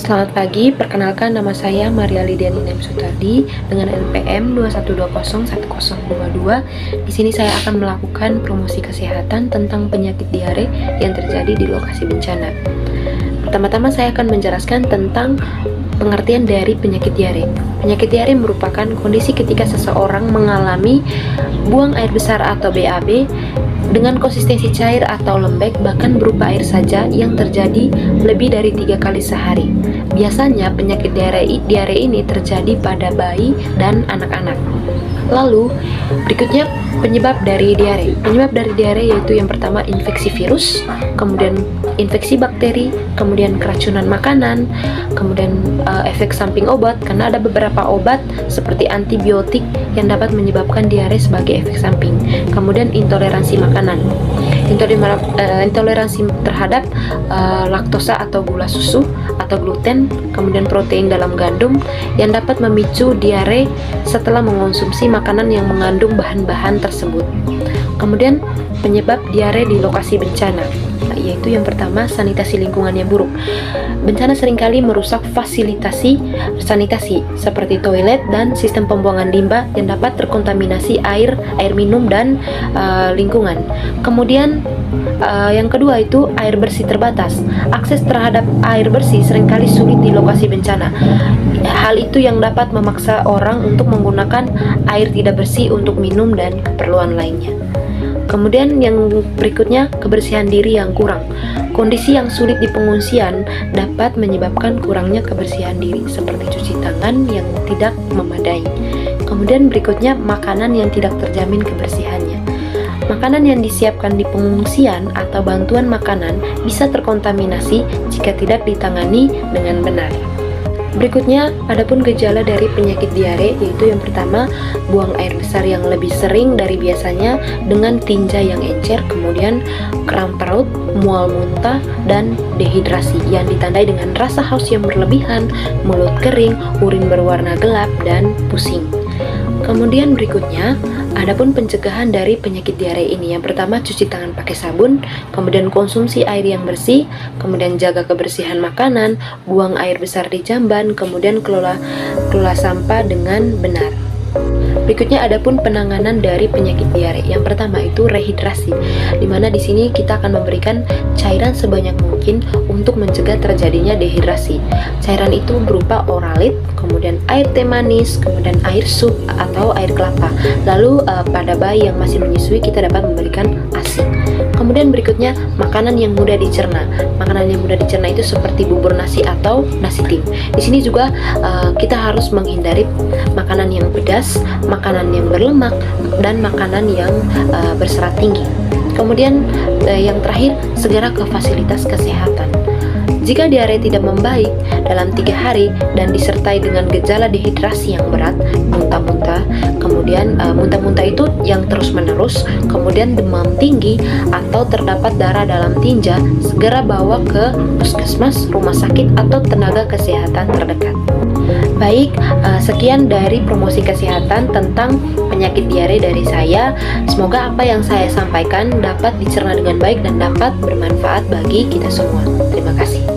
Selamat pagi, perkenalkan nama saya Maria Lydia Ninem Sutardi dengan NPM 21201022. Di sini saya akan melakukan promosi kesehatan tentang penyakit diare yang terjadi di lokasi bencana. Pertama-tama saya akan menjelaskan tentang pengertian dari penyakit diare. Penyakit diare merupakan kondisi ketika seseorang mengalami buang air besar atau BAB dengan konsistensi cair atau lembek, bahkan berupa air saja, yang terjadi lebih dari 3 kali sehari. Biasanya penyakit diare ini terjadi pada bayi dan anak-anak. Lalu berikutnya penyebab dari diare. Penyebab dari diare yaitu yang pertama infeksi virus, kemudian infeksi bakteri, kemudian keracunan makanan, kemudian efek samping obat, karena ada beberapa obat seperti antibiotik yang dapat menyebabkan diare sebagai efek samping. Kemudian intoleransi makanan, intoleransi terhadap laktosa atau gula susu atau gluten, kemudian protein dalam gandum yang dapat memicu diare setelah mengonsumsi makanan yang mengandung bahan-bahan tersebut. Kemudian penyebab diare di lokasi bencana, yaitu yang pertama sanitasi lingkungan yang buruk. Bencana seringkali merusak fasilitasi sanitasi seperti toilet dan sistem pembuangan limbah yang dapat terkontaminasi air minum dan lingkungan. Kemudian yang kedua itu air bersih terbatas. Akses terhadap air bersih seringkali sulit di lokasi bencana. Hal itu yang dapat memaksa orang untuk menggunakan air tidak bersih untuk minum dan keperluan lainnya. Kemudian yang berikutnya, kebersihan diri yang kurang. Kondisi yang sulit di pengungsian dapat menyebabkan kurangnya kebersihan diri, seperti cuci tangan yang tidak memadai. Kemudian berikutnya, makanan yang tidak terjamin kebersihannya. Makanan yang disiapkan di pengungsian atau bantuan makanan bisa terkontaminasi jika tidak ditangani dengan benar. Berikutnya, adapun gejala dari penyakit diare, yaitu yang pertama, buang air besar yang lebih sering dari biasanya dengan tinja yang encer, kemudian kram perut, mual muntah, dan dehidrasi yang ditandai dengan rasa haus yang berlebihan, mulut kering, urin berwarna gelap, dan pusing. Kemudian berikutnya, adapun pencegahan dari penyakit diare ini. Yang pertama, cuci tangan pakai sabun, kemudian konsumsi air yang bersih, kemudian jaga kebersihan makanan, buang air besar di jamban, kemudian kelola sampah dengan benar. Berikutnya adapun penanganan dari penyakit diare. Yang pertama itu rehidrasi, di mana di sini kita akan memberikan cairan sebanyak mungkin untuk mencegah terjadinya dehidrasi. Cairan itu berupa oralit, kemudian air teh manis, kemudian air sup atau air kelapa. Lalu pada bayi yang masih menyusui kita dapat memberikan ASI. Kemudian berikutnya makanan yang mudah dicerna. Makanan yang mudah dicerna itu seperti bubur nasi atau nasi tim. Di sini juga kita harus menghindari makanan yang pedas, makanan yang berlemak, dan makanan yang berserat tinggi. Kemudian yang terakhir, segera ke fasilitas kesehatan. Jika diare tidak membaik dalam 3 hari dan disertai dengan gejala dehidrasi yang berat, muntah-muntah, kemudian muntah-muntah itu yang terus-menerus, kemudian demam tinggi atau terdapat darah dalam tinja, segera bawa ke puskesmas, rumah sakit, atau tenaga kesehatan terdekat. Baik, sekian dari promosi kesehatan tentang penyakit diare dari saya. Semoga apa yang saya sampaikan dapat dicerna dengan baik dan dapat bermanfaat bagi kita semua. Terima kasih.